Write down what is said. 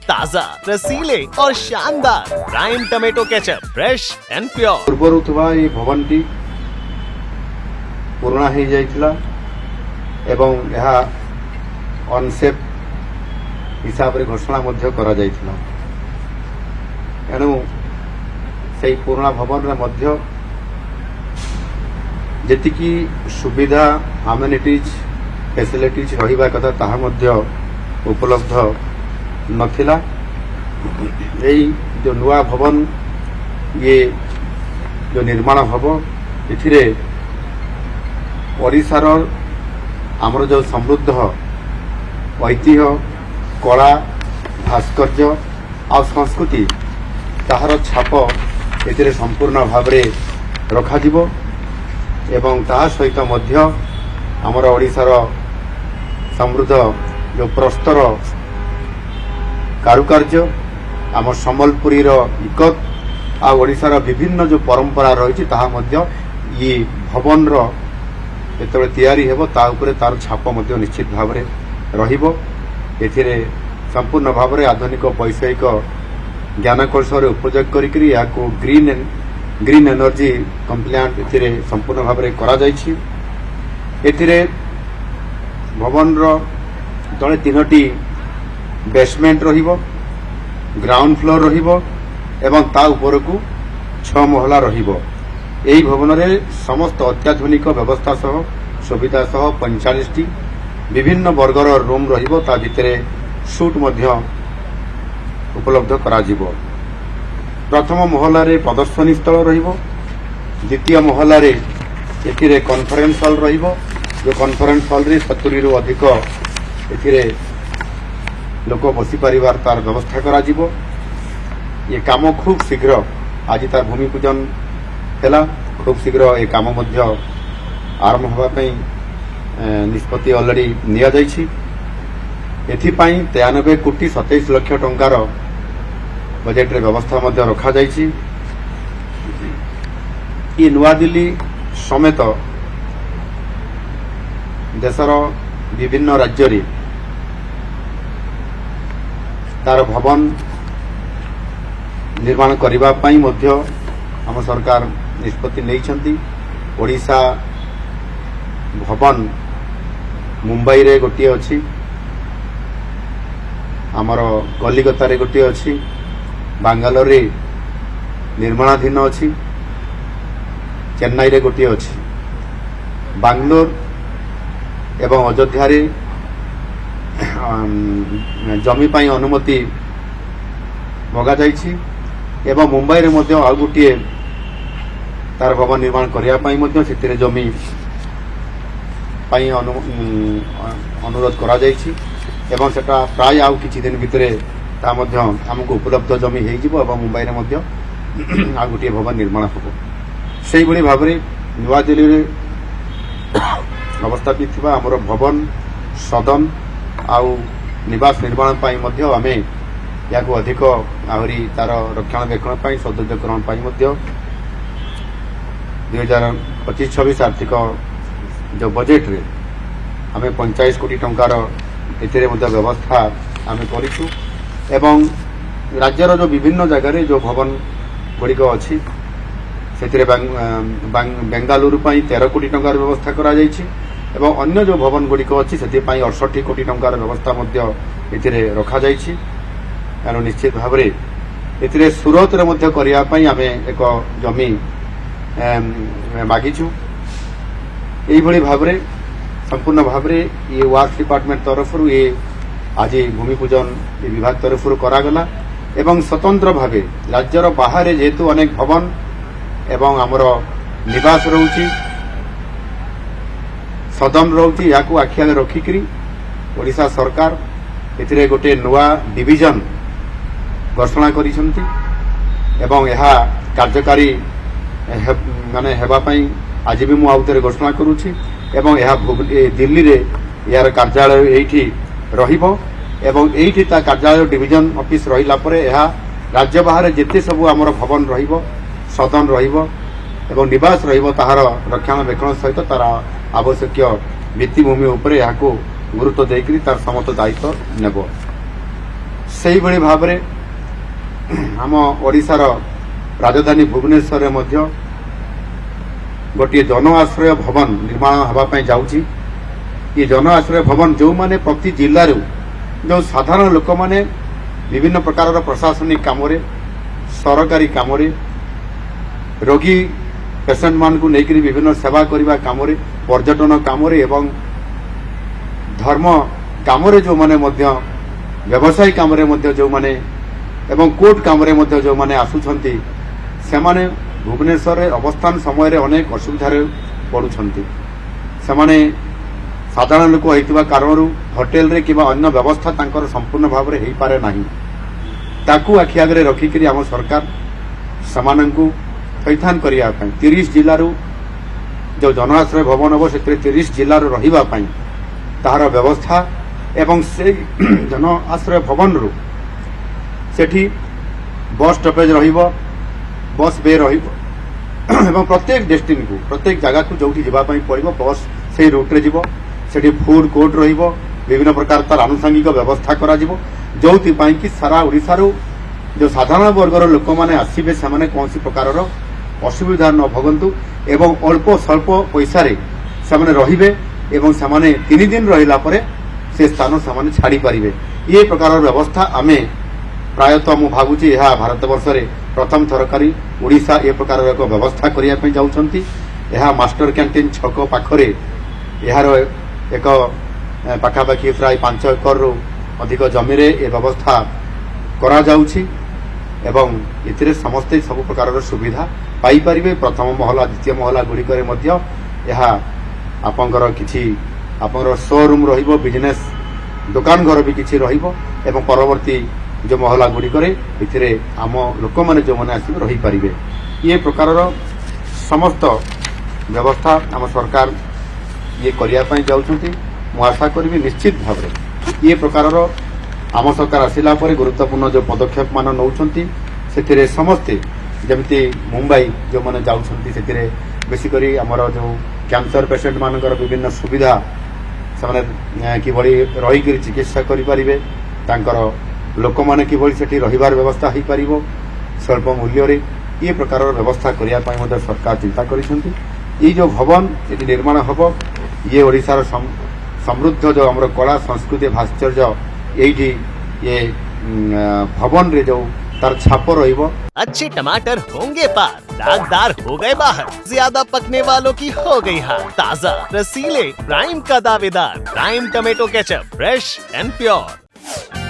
ताजा, रसीले और शानदार prime tomato ketchup, fresh and pure. पूर्वर थोड़ा ये भवन टी पुराना हो जाइथिला एवं यह अनसेफ हिसाब रे घोषणा मध्य करा जाइथिला। एणु से पुराना भवन रे मध्य जेतिकी सुविधा अमेनिटीज फैसिलिटीज रहिबा कथा ताहा मध्य उपलब्ध नथिला। यही जो नुआ भवन ये जो निर्माण हब एथिरे ओडिशार आमर जो समृद्ध ऐतिह्य कला भास्कर्य आ संस्कृति ताहार छाप एथिरे संपूर्ण भाव रे रखाजिबो एवं ताहा सहित मध्य आमर ओडिशार समृद्ध जो प्रस्तर कारुकार्य आम सम्बलपुरी इकत आ ओडिशार विभिन्न जो परंपरा रही ताहा मध्य ये भवन जेतेबेले तैयारी हेबो ता उपरे तार छाप मध्य निश्चित भाव रे रहिबो। एथिरे संपूर्ण भाव रे आधुनिक वैषयिक ज्ञान कौशल उपयोग करिकरी याको ग्रीन एनर्जी कंप्लायंट एथिरे संपूर्ण भाव रे करा जायछि। एथिरे भवन तले 3टी बेसमेंट रहिबो, ग्राउंड फ्लोर रहिबो एवं ता ऊपर को 6 महला रहिबो। एही भवन रे समस्त अत्याधुनिक व्यवस्था सह सुविधा सह 45टी विभिन्न वर्गर रूम रहिबो। ता भितरे सूट मध्य उपलब्ध करा जिवो। प्रथम महला रे प्रदर्शनी स्थल रहिबो, द्वितीय महला रे एथिरे कॉन्फ्रेंस हॉल रहिबो। जो कॉन्फ्रेंस हॉल रे 70 रु अधिक एथिरे लोक बसी परिवार तार व्यवस्था करा जिवो। ये काम खूब शीघ्र आज तार भूमि पूजन हेला, खूब शीघ्र ये काम मध्य आरंभ होबा पई निष्पत्ति ऑलरेडी निया जायछि। एथिपाई 93 कोटी 27 लाख टंकार बजेट रे व्यवस्था मध्य रखा जायछि। ये नुआ दिल्ली समेत देशर विभिन्न राज्य रे तार भवन निर्माण करबा पई मध्य हम सरकार निष्पत्ति नैछंती। ओडिशा भवन मुंबई रे गोटे अछि, आमर कलिकता रे गोटे अछि, बांगालोर रे निर्माणाधीन अछि, चेन्नई रे गोटे अछि, बांगलोर एवं अयोध्या रे जमी पाई अनुमति मगा जाइछि एवं मुंबई रे मध्य आ गोटे तार भवन निर्माण करिया पाई मध्य सेतिरे जमी पाई अनुरोध करा जाइछि एवं सेटा प्राय आउ किछि दिन भितरे ता मध्य हमको उपलब्ध जमी हेइ जिवो एवं मुंबई रे मध्य आ गोटे भवन निर्माण हबो। सेहि भली भाबरे नुआ दिल्ली रे अवस्थापित थिबा हमर भवन सदन आउ निवास निर्माण पाई मध्य आमे याको अधिक आहरी तार रक्षणाबेक्षण पाई सौंदर्यकरण पाई मध्य 2025-26 आर्थिक जो बजेट रे आमे 45 कोटी टंकार एथिरे मध्य व्यवस्था आमे करिछु एवं राज्यर जो विभिन्न जगह रे जो भवन गुड़िक अछि सेथिरे बेंगालुरु पाई 13 कोटी टंकार व्यवस्था करा जायछि एवं अन्य जो भवन गुड़िक अच्छी से 68 कोटी टंकार व्यवस्था मध्य एथिरे रखा जायछि। एणु निश्चित भाव में सुरत रे मध्य करिया पई आमे एक जमी मागिछु। एही भली भाव में संपूर्ण भाव में ये वर्क्स डिपार्टमेंट तरफ ये आज भूमि पूजन ये विभाग तरफ करागला एवं स्वतंत्र भाव राज्यर बाहर जेहेतु अनेक भवन एवं आमर निवास रहुछि सदन रहुछि याकू आखि आगे रखिकरी ओडिशा सरकार एथिरे गोटे नुआ डिविजन घोषणा करिसंती एवं यह कार्यकारी माने हेबा पई आज भी मु आउतरे घोषणा करूछि एवं यह दिल्ली रे यार कार्यालय एठी रहिबो एवं एठी ता कार्यालय डिविजन ऑफिस रहिला परे यह राज्य बाहर जेते सब आमर भवन रहिबो सदन रहिबो एवं निवास रहिबो ताहार रक्षणाबेक्षण सहित तार आवश्यक भित्तिभूमि उपरे याको गुरुत्व देकरी तार समस्त दायित्व नेब। ସେଇଭଳି ଭାବରେ ଆମ ଓଡ଼ିଶାର ରାଜଧାନୀ ଭୁବନେଶ୍ୱରରେ ମଧ୍ୟ ଗୋଟିଏ ଜନ ଆଶ୍ରୟ ଭବନ ନିର୍ମାଣ ହେବା ପାଇଁ ଯାଉଛି। ଏ ଜନ ଆଶ୍ରୟ ଭବନ ଯେଉଁମାନେ ପ୍ରତି ଜିଲ୍ଲାରୁ ଯେଉଁ ସାଧାରଣ ଲୋକମାନେ ବିଭିନ୍ନ ପ୍ରକାରର ପ୍ରଶାସନିକ କାମରେ, ସରକାରୀ କାମରେ, ରୋଗୀ ପେସେଣ୍ଟମାନଙ୍କୁ ନେଇକରି ବିଭିନ୍ନ ସେବା କରିବା କାମରେ, ପର୍ଯ୍ୟଟନ କାମରେ ଏବଂ ଧର୍ମ କାମରେ ଯେଉଁମାନେ ମଧ୍ୟ, ବ୍ୟବସାୟୀ କାମରେ ମଧ୍ୟ ଯେଉଁମାନେ ଏବଂ କୋର୍ଟ କାମରେ ମଧ୍ୟ ଯେଉଁମାନେ ଆସୁଛନ୍ତି, ସେମାନେ ଭୁବନେଶ୍ୱରରେ ଅବସ୍ଥାନ ସମୟରେ ଅନେକ ଅସୁବିଧାରେ ପଡ଼ୁଛନ୍ତି। ସେମାନେ ସାଧାରଣ ଲୋକ ହୋଇଥିବା କାରଣରୁ ହୋଟେଲରେ କିମ୍ବା ଅନ୍ୟ ବ୍ୟବସ୍ଥା ତାଙ୍କର ସମ୍ପୂର୍ଣ୍ଣ ଭାବରେ ହୋଇପାରେ ନାହିଁ। ତାକୁ ଆଖି ଆଗରେ ରଖିକରି ଆମ ସରକାର ସେମାନଙ୍କୁ ଥଇଥାନ କରିବା ପାଇଁ 30 ଜିଲ୍ଲାରୁ ଯେଉଁ ଜନ ଆଶ୍ରୟ ଭବନ ହେବ ସେଥିରେ 30 ଜିଲ୍ଲାରୁ ରହିବା ପାଇଁ ତାହାର ବ୍ୟବସ୍ଥା ଏବଂ ସେହି ଜନ ଆଶ୍ରୟ ଭବନରୁ ସେଠି ବସ୍ ଷ୍ଟପେଜ ରହିବ, ବସ୍ ବେ ରହିବ ଏବଂ ପ୍ରତ୍ୟେକ ଡେଷ୍ଟିନିକୁ, ପ୍ରତ୍ୟେକ ଜାଗାକୁ ଯେଉଁଠି ଯିବା ପାଇଁ ପଡ଼ିବ ବସ୍ ସେହି ରୁଟ୍ରେ ଯିବ। ସେଠି ଫୁଡ୍ କୋର୍ଟ ରହିବ, ବିଭିନ୍ନ ପ୍ରକାର ତାର ଆନୁଷଙ୍ଗିକ ବ୍ୟବସ୍ଥା କରାଯିବ, ଯେଉଁଥିପାଇଁ କି ସାରା ଓଡ଼ିଶାରୁ ଯେଉଁ ସାଧାରଣ ବର୍ଗର ଲୋକମାନେ ଆସିବେ ସେମାନେ କୌଣସି ପ୍ରକାରର ଅସୁବିଧା ନ ଭୋଗନ୍ତୁ ଏବଂ ଅଳ୍ପ ସ୍ୱଳ୍ପ ପଇସାରେ ସେମାନେ ରହିବେ ଏବଂ ସେମାନେ 3 ଦିନ ରହିଲା ପରେ ସେ ସ୍ଥାନ ସେମାନେ ଛାଡ଼ିପାରିବେ। ଏ ପ୍ରକାରର ବ୍ୟବସ୍ଥା ଆମେ ପ୍ରାୟତଃ ମୁଁ ଭାବୁଛି ଏହା ଭାରତବର୍ଷରେ ପ୍ରଥମ ଥରକାରୀ ଓଡ଼ିଶା ଏ ପ୍ରକାରର ଏକ ବ୍ୟବସ୍ଥା କରିବା ପାଇଁ ଯାଉଛନ୍ତି। ଏହା ମାଷ୍ଟର କ୍ୟାଣ୍ଟିନ୍ ଛକ ପାଖରେ ଏହାର ଏକ ପାଖାପାଖି ପ୍ରାୟ 5 ଏକରରୁ ଅଧିକ ଜମିରେ ଏ ବ୍ୟବସ୍ଥା କରାଯାଉଛି ଏବଂ ଏଥିରେ ସମସ୍ତେ ସବୁ ପ୍ରକାରର ସୁବିଧା ପାଇପାରିବେ। ପ୍ରଥମ ମହଲା, ଦ୍ୱିତୀୟ ମହଲା ଗୁଡ଼ିକରେ ମଧ୍ୟ ଏହା ଆପଣଙ୍କର କିଛି ଆପଣଙ୍କର ଶୋରୁମ୍ ରହିବ, ବିଜନେସ୍ ଦୋକାନ ଘର ବି କିଛି ରହିବ ଏବଂ ପରବର୍ତ୍ତୀ ଯେଉଁ ମହଲା ଗୁଡ଼ିକରେ ଏଥିରେ ଆମ ଲୋକମାନେ ଯେଉଁମାନେ ଆସିବେ ରହିପାରିବେ। ଏ ପ୍ରକାରର ସମସ୍ତ ବ୍ୟବସ୍ଥା ଆମ ସରକାର ଇଏ କରିବା ପାଇଁ ଯାଉଛନ୍ତି। ମୁଁ ଆଶା କରିବି ନିଶ୍ଚିତ ଭାବରେ ଏ ପ୍ରକାରର ଆମ ସରକାର ଆସିଲା ପରେ ଗୁରୁତ୍ୱପୂର୍ଣ୍ଣ ଯେଉଁ ପଦକ୍ଷେପ ମାନ ନେଉଛନ୍ତି ସେଥିରେ ସମସ୍ତେ ଯେମିତି ମୁମ୍ବାଇ ଯେଉଁମାନେ ଯାଉଛନ୍ତି ସେଥିରେ ବେଶୀ କରି ଆମର ଯେଉଁ କ୍ୟାନ୍ସର ପେସେଣ୍ଟ ମାନଙ୍କର ବିଭିନ୍ନ ସୁବିଧା ସେମାନେ କିଭଳି ରହିକରି ଚିକିତ୍ସା କରିପାରିବେ, ତାଙ୍କର ଲୋକମାନେ କିଭଳି ସେଠି ରହିବାର ବ୍ୟବସ୍ଥା ହୋଇପାରିବ ସ୍ୱଳ୍ପ ମୂଲ୍ୟରେ, ଏ ପ୍ରକାରର ବ୍ୟବସ୍ଥା କରିବା ପାଇଁ ମଧ୍ୟ ସରକାର ଚିନ୍ତା କରିଛନ୍ତି। ଏଇ ଯେଉଁ ଭବନ ଏଠି ନିର୍ମାଣ ହେବ, ଇଏ ଓଡ଼ିଶାର ସମୃଦ୍ଧ ଯେଉଁ ଆମର କଳା ସଂସ୍କୃତି ଭାସ୍କର୍ଯ୍ୟ ଏଇଠି ଏ ଭବନରେ ଯେଉଁ तार छापो रहिबो। अच्छे टमाटर होंगे पार, दागदार हो गए बाहर, ज्यादा पकने वालों की हो गई हार। ताजा रसीले प्राइम का दावेदार prime tomato ketchup, fresh and pure.